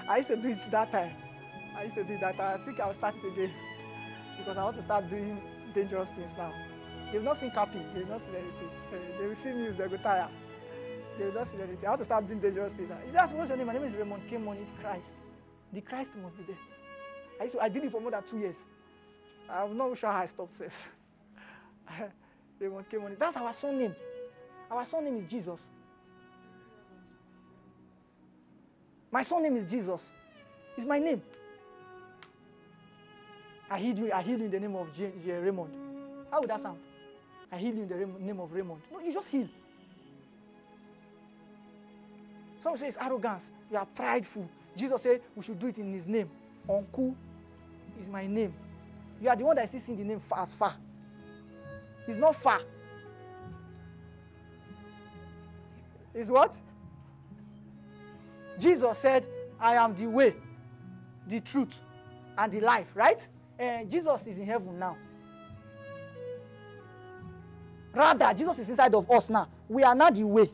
I used to do it that time. I think I'll start it again because I want to start doing dangerous things now. They've not seen Cappy. They've not seen anything. They will see news. They will tire. They will not see anything. I want to start doing dangerous things now. That's what's your name. My name is Raymond K. Money Christ. The Christ must be there. I did it for more than 2 years. I'm not sure how I stopped safe. Raymond K. Money. That's our son name. Our son name is Jesus. My son name is Jesus. It's my name. I heal you in the name of Raymond. How would that sound? I heal you in the name of Raymond. No, you just heal. Some say it's arrogance. You are prideful. Jesus said we should do it in his name. Uncle is my name. You are the one that is seeing the name as far. It's not far. It's what? Jesus said, I am the way, the truth, and the life, right? And Jesus is in heaven now. Rather, Jesus is inside of us now. We are not the way.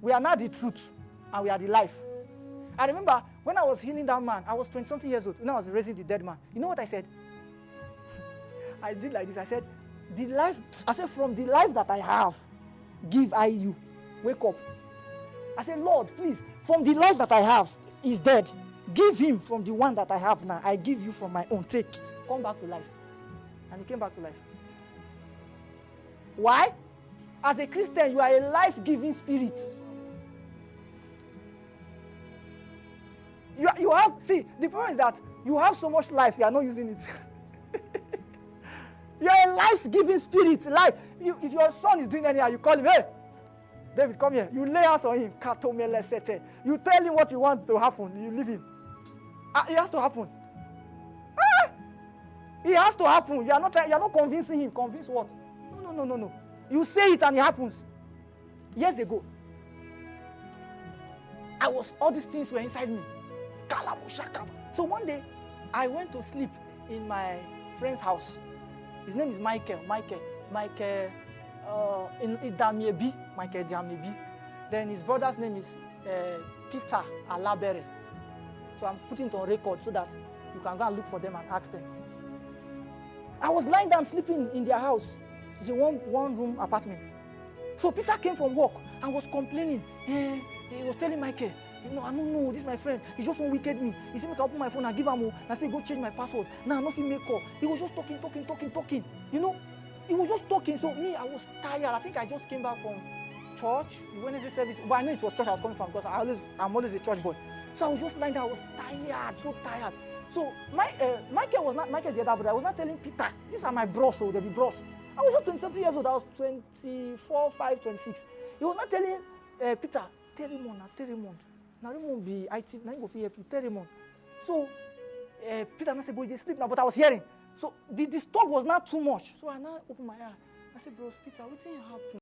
We are not the truth. And we are the life. I remember when I was healing that man, I was 20-something years old. When I was raising the dead man. You know what I said? I did like this. I said, from the life that I have, give I you. Wake up. I said, Lord, please, from the life that I have, is dead. Give him from the one that I have now. I give you from my own. Take. Come back to life. And he came back to life. Why? As a Christian, you are a life-giving spirit. You have, see, the problem is that you have so much life, you are not using it. You are a life-giving spirit. Life. If your son is doing anyhow, you call him, hey, David, come here. You lay hands on him. You tell him what you want to happen. You leave him. It has to happen. It has to happen. You are not convincing him. Convince what? No. You say it and it happens. Years ago, all these things were inside me. So one day, I went to sleep in my friend's house. His name is Michael. In Idamiebi, Michael Diamiebi. Then his brother's name is Peter Alabere. So I'm putting it on record so that you can go and look for them and ask them. I was lying down sleeping in their house. It's a one-room apartment. So Peter came from work and was complaining. He was telling Michael, I don't know, this is my friend. He just won't wicked me. He said, I open my phone and give him more. I said, go change my password. Now, nothing make call. He was just talking. He was just talking. So me, I was tired. I think I just came back from church, Wednesday service. But I know it was church I was coming from because I'm always a church boy. So I was just lying there. I was tired, so tired. So Michael's the other brother. I was not telling Peter, these are my bros, so they'll be bros. I was just 27 years old. I was 24, 5, 26. He was not telling Peter, tell Raymond. Now Raymond be IT, now he go for help you, tell Raymond. So Peter not say, boy, they sleep now, but I was hearing. So the disturb was not too much. So I now opened my eye. I said, bros, Peter, what thing happened?